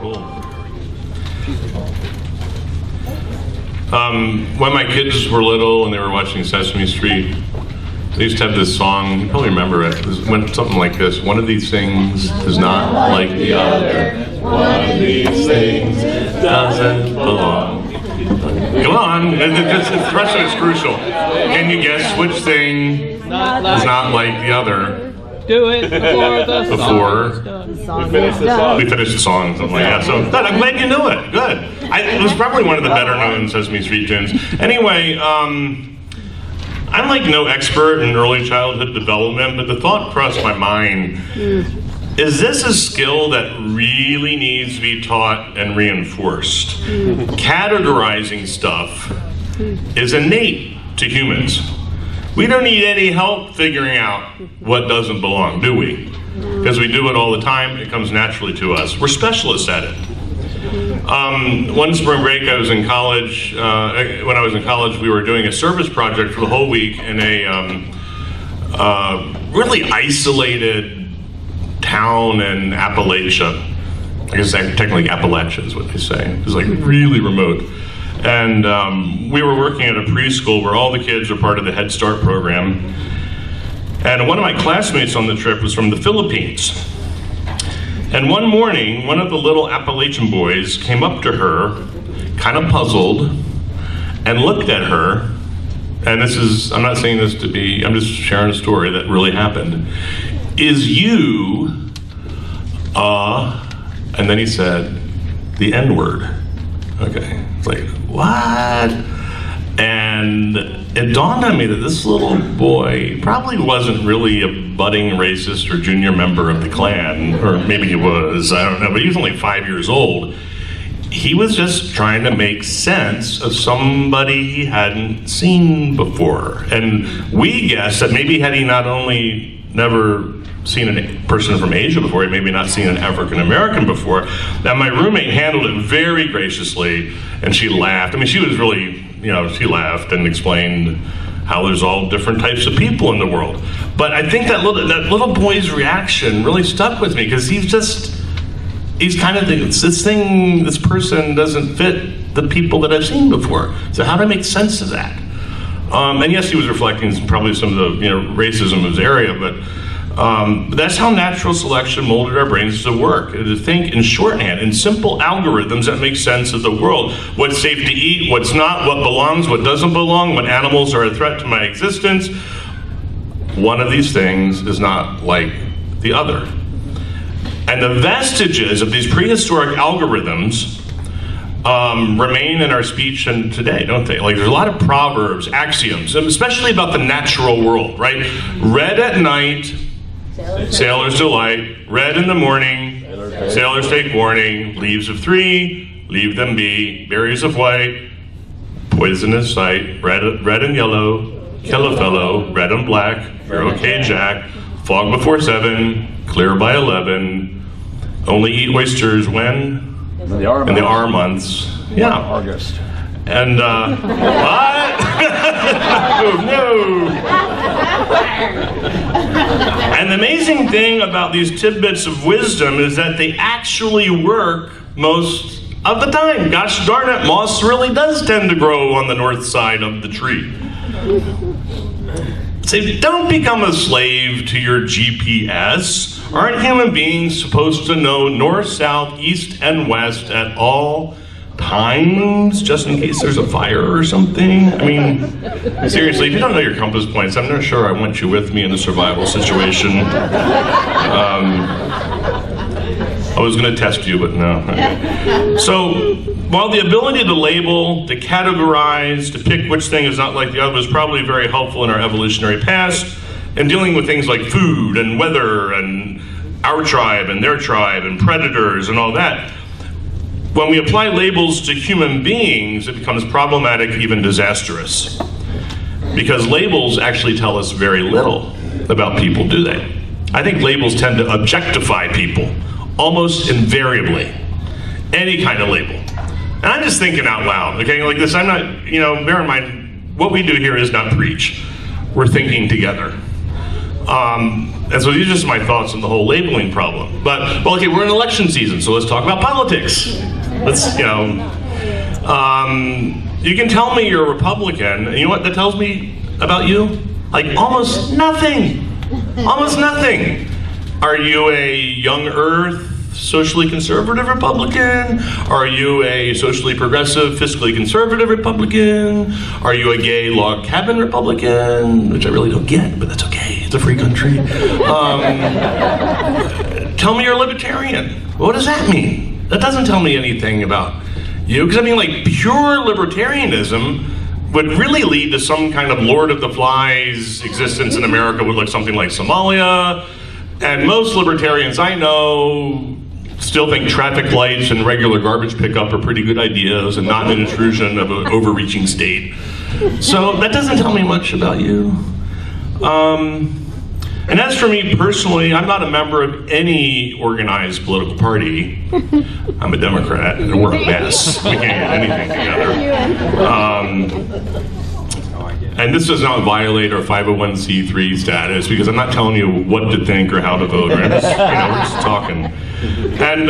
Cool. When my kids were little and they were watching Sesame Street, they used to have this song, you probably remember it. It went something like this: one of these things is not like the other. One of these things doesn't belong. Come on, the question is crucial. Can you guess which thing is not like the other? Do it before the song is done. We finished the song, something like that. So good, I'm glad you knew it. Good. It was probably one of the better known Sesame Street tunes. Anyway, I'm like no expert in early childhood development, but the thought crossed my mind: is this a skill that really needs to be taught and reinforced? Categorizing stuff is innate to humans. We don't need any help figuring out what doesn't belong, do we? Because we do it all the time. It comes naturally to us. We're specialists at it. One spring break, I was in college. When I was in college, we were doing a service project for the whole week in a really isolated town in Appalachia. I guess technically Appalachia is what they say. It was like really remote. And we were working at a preschool where all the kids are part of the Head Start program. And one of my classmates on the trip was from the Philippines. And one morning, one of the little Appalachian boys came up to her, kind of puzzled, and looked at her. And this is, I'm not saying this to be, I'm just sharing a story that really happened. Is you, and then he said, the N-word. Okay, it's like, what? And it dawned on me that this little boy probably wasn't really a budding racist or junior member of the Klan, or maybe he was, I don't know, but he was only 5 years old. He was just trying to make sense of somebody he hadn't seen before. And we guessed that maybe had he not only never seen a person from Asia before, maybe not seen an African American before, that my roommate handled it very graciously, and she laughed. I mean, she was really, she laughed and explained how there's all different types of people in the world. But I think that little boy's reaction really stuck with me, because he's kind of thinking, this person doesn't fit the people that I've seen before. So how do I make sense of that? And yes, he was reflecting probably some of the racism of his area, but that's how natural selection molded our brains to work, to think in shorthand, in simple algorithms that make sense of the world. What's safe to eat, what's not, what belongs, what doesn't belong, what animals are a threat to my existence. One of these things is not like the other. And the vestiges of these prehistoric algorithms remain in our speech and today, don't they? Like, there's a lot of proverbs, axioms, especially about the natural world, right? Red at night, sailors delight. Red in the morning, sailors take warning. Leaves of three, leave them be. Berries of white, poisonous sight. Red and yellow, kill a fellow. Red and black, you're okay, Jack. Fog before 7, clear by 11. Only eat oysters when? In the R months. Yeah. August. And, what? No. And the amazing thing about these tidbits of wisdom is that they actually work most of the time. Gosh darn it, moss really does tend to grow on the north side of the tree. So don't become a slave to your GPS. Aren't human beings supposed to know north, south, east, and west at all times, just in case there's a fire or something? I mean, seriously, if you don't know your compass points, I'm not sure I want you with me in a survival situation. I was going to test you, but no. Okay. So, while the ability to label, to categorize, to pick which thing is not like the other was probably very helpful in our evolutionary past, in dealing with things like food and weather and our tribe and their tribe and predators and all that, when we apply labels to human beings, it becomes problematic, even disastrous. Because labels actually tell us very little about people, do they? I think labels tend to objectify people, almost invariably. Any kind of label. And I'm just thinking out loud, okay? Like this, I'm not, bear in mind, what we do here is not preach. We're thinking together. And so these are just my thoughts on the whole labeling problem. But, well, okay, we're in election season, so let's talk about politics. Let's, you can tell me you're a Republican, and you know what that tells me about you? Like, almost nothing. Almost nothing. Are you a young earth, socially conservative Republican? Are you a socially progressive, fiscally conservative Republican? Are you a gay log cabin Republican? Which I really don't get, but that's okay. It's a free country. Tell me you're a libertarian. What does that mean? That doesn't tell me anything about you. Because I mean, like, pure libertarianism would really lead to some kind of Lord of the Flies existence in America would look something like Somalia. And most libertarians I know still think traffic lights and regular garbage pickup are pretty good ideas and not an intrusion of an overreaching state. So that doesn't tell me much about you. And as for me personally, I'm not a member of any organized political party. I'm a Democrat, and we're a mess. We can't get anything together. And this does not violate our 501c3 status, because I'm not telling you what to think or how to vote. Right? We're just talking. And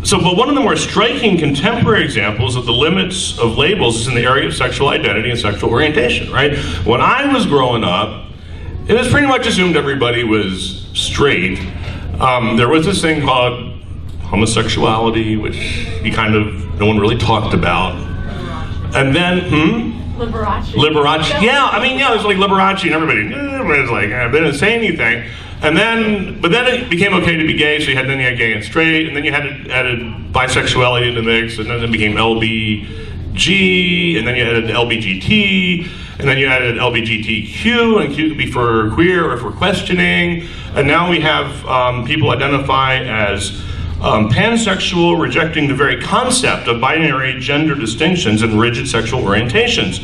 but one of the more striking contemporary examples of the limits of labels is in the area of sexual identity and sexual orientation, right? When I was growing up, it was pretty much assumed everybody was straight. There was this thing called homosexuality, which no one really talked about. And then, Liberace. Liberace, yeah, there's like Liberace and everybody was like, I didn't say anything. But then it became okay to be gay, so you had gay and straight, and then you added bisexuality in the mix, and then it became LBG, and then you added LBGT, and then you added LBGTQ, and Q could be for queer or for questioning, and now we have people identify as pansexual, rejecting the very concept of binary gender distinctions and rigid sexual orientations.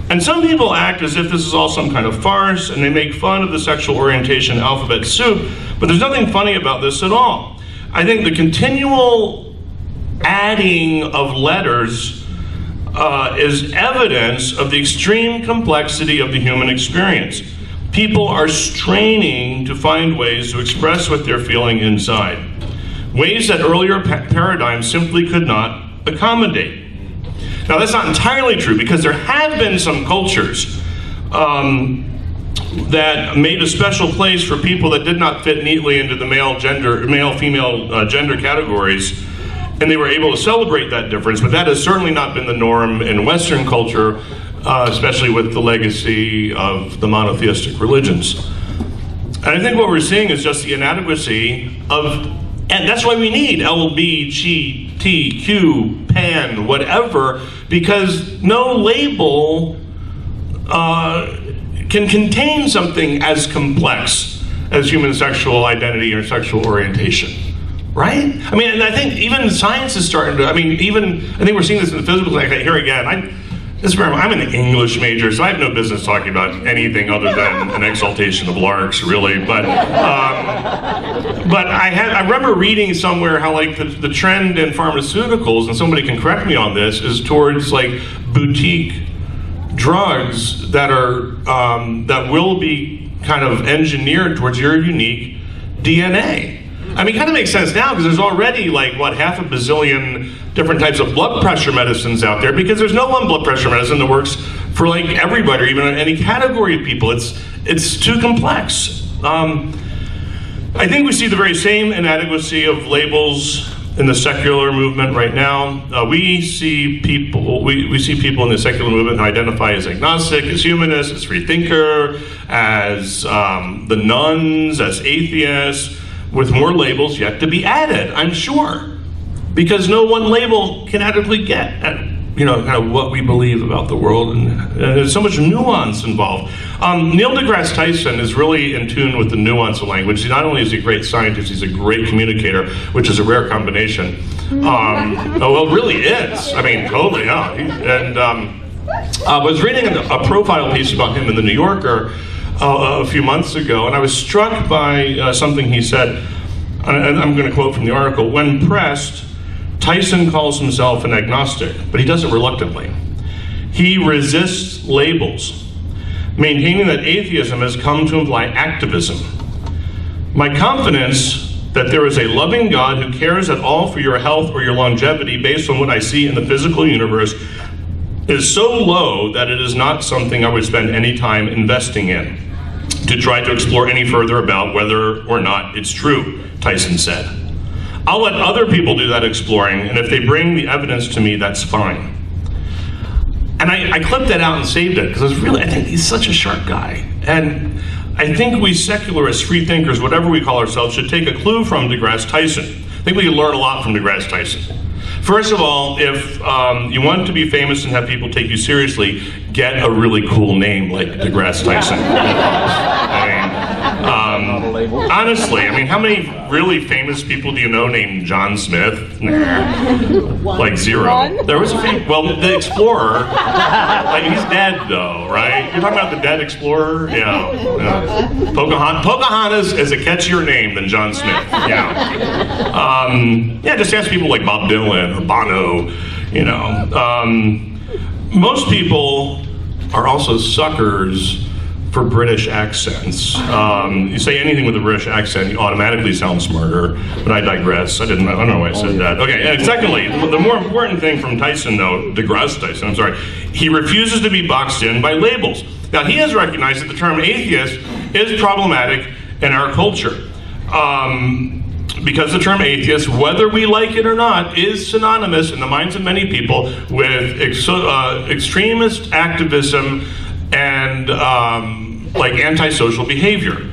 And some people act as if this is all some kind of farce, and they make fun of the sexual orientation alphabet soup, but there's nothing funny about this at all. I think the continual adding of letters is evidence of the extreme complexity of the human experience. People are straining to find ways to express what they're feeling inside, ways that earlier paradigms simply could not accommodate. Now, that's not entirely true, because there have been some cultures that made a special place for people that did not fit neatly into the male-female gender categories, and they were able to celebrate that difference, but that has certainly not been the norm in Western culture, especially with the legacy of the monotheistic religions. And I think what we're seeing is just the inadequacy of, and that's why we need LBGTQ, pan, whatever, because no label can contain something as complex as human sexual identity or sexual orientation, right? I mean, and I think even science is starting to, I think we're seeing this in the physical, like here again, I'm an English major, so I have no business talking about anything other than an exaltation of larks, really. But I remember reading somewhere how like the trend in pharmaceuticals, and somebody can correct me on this, is towards like boutique drugs that are that will be kind of engineered towards your unique DNA. I mean, it kind of makes sense now, because there's already like, half a bazillion different types of blood pressure medicines out there, because there's no one blood pressure medicine that works for like everybody, or even any category of people. It's too complex. I think we see the very same inadequacy of labels in the secular movement right now. We see people in the secular movement who identify as agnostic, as humanist, as free thinker, as the nuns, as atheists, with more labels yet to be added, I'm sure, because no one label can adequately get at, kind of what we believe about the world, and there's so much nuance involved. Neil deGrasse Tyson is really in tune with the nuance of language. Not only is he a great scientist, he's a great communicator, which is a rare combination. It really is. I mean, totally, yeah. I was reading a profile piece about him in the New Yorker a few months ago, and I was struck by something he said, and I'm going to quote from the article. When pressed, Tyson calls himself an agnostic, but he does it reluctantly. He resists labels. maintaining that atheism has come to imply activism. My confidence that there is a loving God who cares at all for your health or your longevity based on what I see in the physical universe is so low that it is not something I would spend any time investing in to try to explore any further about whether or not it's true, Tyson said. I'll let other people do that exploring, and if they bring the evidence to me, that's fine. And I clipped that out and saved it, because I think he's such a sharp guy. And I think we secularists, free thinkers, whatever we call ourselves, should take a clue from deGrasse Tyson. I think we can learn a lot from deGrasse Tyson. First of all, if you want to be famous and have people take you seriously, get a really cool name like deGrasse Tyson. Honestly, how many really famous people do you know named John Smith? Nah, like zero. There was a the explorer, he's dead though, right? You're talking about the dead explorer? Yeah. Pocahontas is a catchier name than John Smith. Yeah. Just ask people like Bob Dylan or Bono, Most people are also suckers for British accents. You say anything with a British accent, you automatically sound smarter, but I digress. I don't know why I said that. Okay, and secondly, the more important thing from Tyson, though, deGrasse Tyson, I'm sorry, he refuses to be boxed in by labels. Now, he has recognized that the term atheist is problematic in our culture. Because the term atheist, whether we like it or not, is synonymous in the minds of many people with extremist activism and antisocial behavior.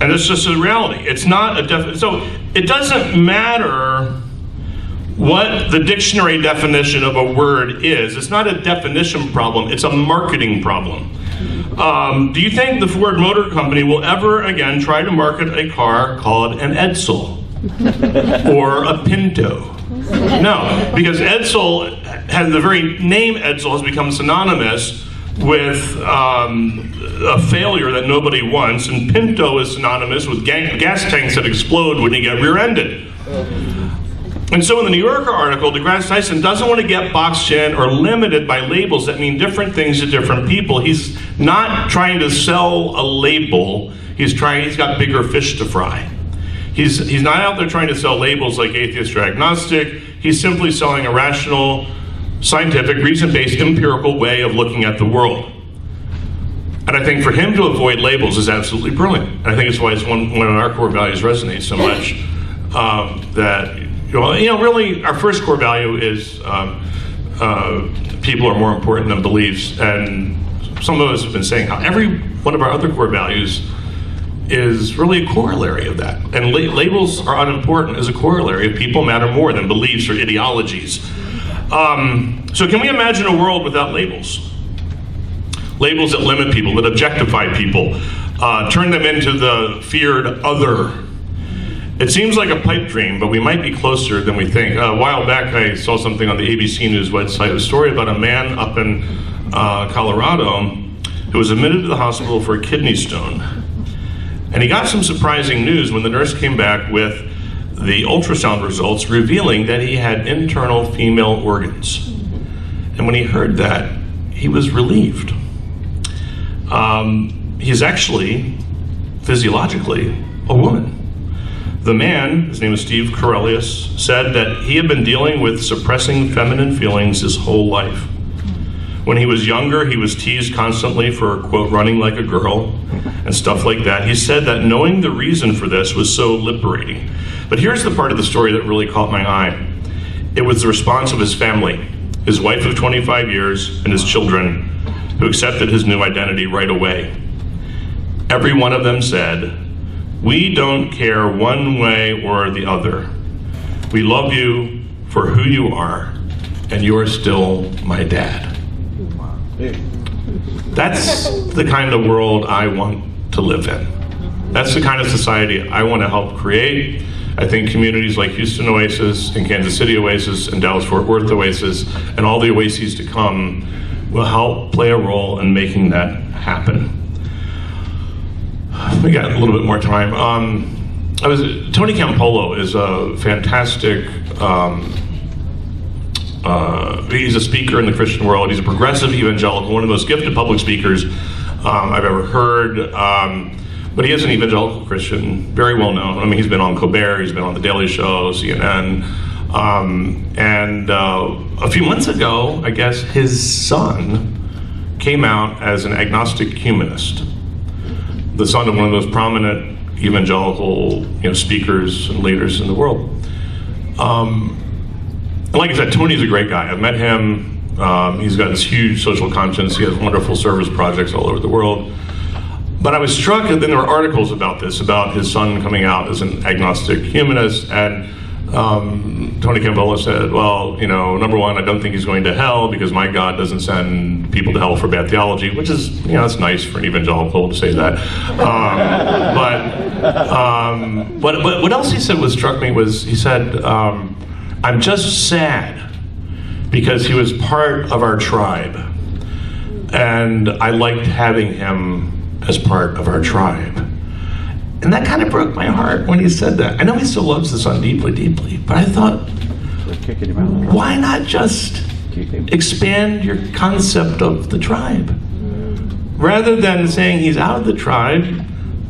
And it's just a reality. It's not a so it doesn't matter what the dictionary definition of a word is. It's not a definition problem, it's a marketing problem. Do you think the Ford Motor Company will ever again try to market a car called an Edsel or a Pinto? No, because Edsel has the very name Edsel has become synonymous with a failure that nobody wants, and Pinto is synonymous with gas tanks that explode when you get rear-ended. And so in the New Yorker article, deGrasse Tyson doesn't want to get boxed in or limited by labels that mean different things to different people. He's not trying to sell a label. He's got bigger fish to fry. He's not out there trying to sell labels like atheist or agnostic. He's simply selling a rational, scientific, reason-based, empirical way of looking at the world. And I think for him to avoid labels is absolutely brilliant. And I think it's why it's one of our core values resonates so much. Really, our first core value is people are more important than beliefs. And some of us have been saying how every one of our other core values is really a corollary of that. And labels are unimportant as a corollary of people matter more than beliefs or ideologies. So can we imagine a world without labels? Labels that limit people, that objectify people, turn them into the feared other. It seems like a pipe dream, but we might be closer than we think. A while back, I saw something on the ABC News website, a story about a man up in Colorado who was admitted to the hospital for a kidney stone. And he got some surprising news when the nurse came back with the ultrasound results revealing that he had internal female organs. And when he heard that, he was relieved. He's actually, physiologically, a woman. The man, his name is Steve Corellius, said that he had been dealing with suppressing feminine feelings his whole life. When he was younger, he was teased constantly for, quote, running like a girl and stuff like that. He said that knowing the reason for this was so liberating. But here's the part of the story that really caught my eye. It was the response of his family, his wife of 25 years and his children, who accepted his new identity right away. Every one of them said, "We don't care one way or the other. We love you for who you are, and you're still my dad." That's the kind of world I want to live in. That's the kind of society I want to help create. I think communities like Houston Oasis and Kansas City Oasis and Dallas-Fort Worth Oasis and all the oases to come will help play a role in making that happen. We got a little bit more time. Tony Campolo is a fantastic, he's a speaker in the Christian world. He's a progressive evangelical, one of the most gifted public speakers I've ever heard. But he is an evangelical Christian, very well known. I mean, he's been on Colbert, he's been on The Daily Show, CNN. A few months ago, I guess, his son came out as an agnostic humanist, the son of one of those prominent evangelical, speakers and leaders in the world. And like I said, Tony's a great guy. I've met him. He's got this huge social conscience. He has wonderful service projects all over the world. But I was struck, and then there were articles about this, about his son coming out as an agnostic humanist, and Tony Campbell said, well, number one, I don't think he's going to hell because my God doesn't send people to hell for bad theology, which is, it's nice for an evangelical to say that. But what else he said struck me was, he said, I'm just sad because he was part of our tribe, and I liked having him as part of our tribe. And that kind of broke my heart when he said that. I know he still loves the son deeply, deeply, but I thought, why not just expand your concept of the tribe? Rather than saying he's out of the tribe,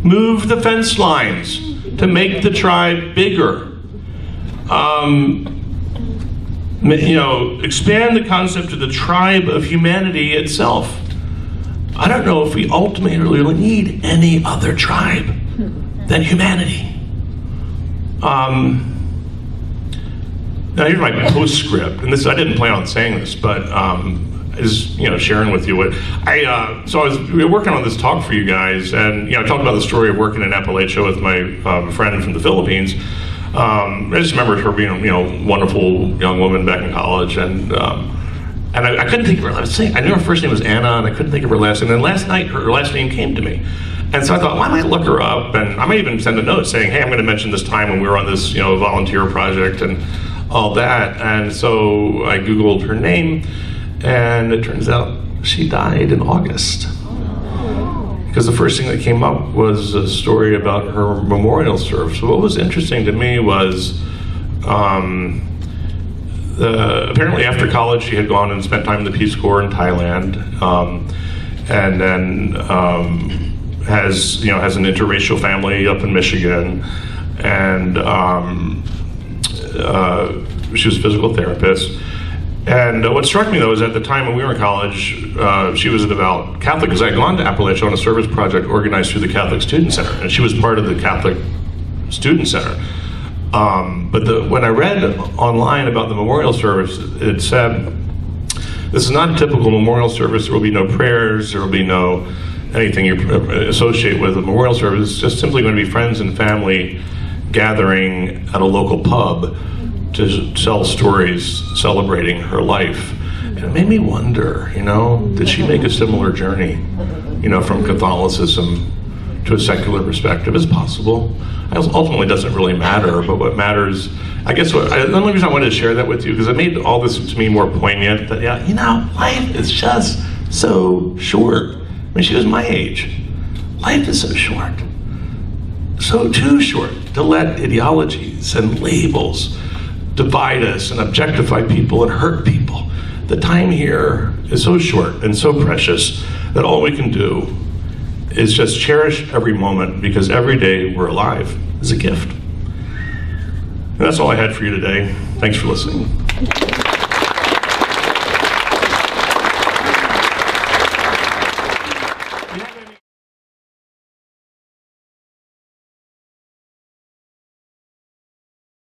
move the fence lines to make the tribe bigger. Expand the concept of the tribe of humanity itself. I don't know if we ultimately really need any other tribe than humanity. Now here's my postscript, and I didn't plan on saying this, but is sharing with you what we were working on this talk for you guys, and I talked about the story of working in Appalachia with my friend from the Philippines. I just remember her being a wonderful young woman back in college, and I couldn't think of her last name. I knew her first name was Anna, and I couldn't think of her last name. And then last night, her last name came to me. And so I thought, well, I might look her up, and I might even send a note saying, hey, I'm going to mention this time when we were on this, volunteer project and all that. And so I Googled her name, and it turns out she died in August. Because the first thing that came up was a story about her memorial service. So what was interesting to me was, apparently after college she had gone and spent time in the Peace Corps in Thailand, and then has an interracial family up in Michigan, and she was a physical therapist. And what struck me though is at the time when we were in college, she was a devout Catholic, because I had gone to Appalachia on a service project organized through the Catholic Student Center, and she was part of the Catholic Student Center. But when I read online about the memorial service, it said, this is not a typical memorial service. There will be no prayers. There will be no anything you associate with a memorial service. It's just simply going to be friends and family gathering at a local pub to tell stories celebrating her life. And it made me wonder, did she make a similar journey, from Catholicism to a secular perspective? It's possible. Ultimately, it doesn't really matter, but what matters, I guess, the only reason I wanted to share that with you, because it made all this to me more poignant, that, life is just so short. I mean, she was my age. Life is so short. So too short to let ideologies and labels divide us and objectify people and hurt people. The time here is so short and so precious that all we can do is just cherish every moment, because every day we're alive is a gift. And that's all I had for you today. Thanks for listening.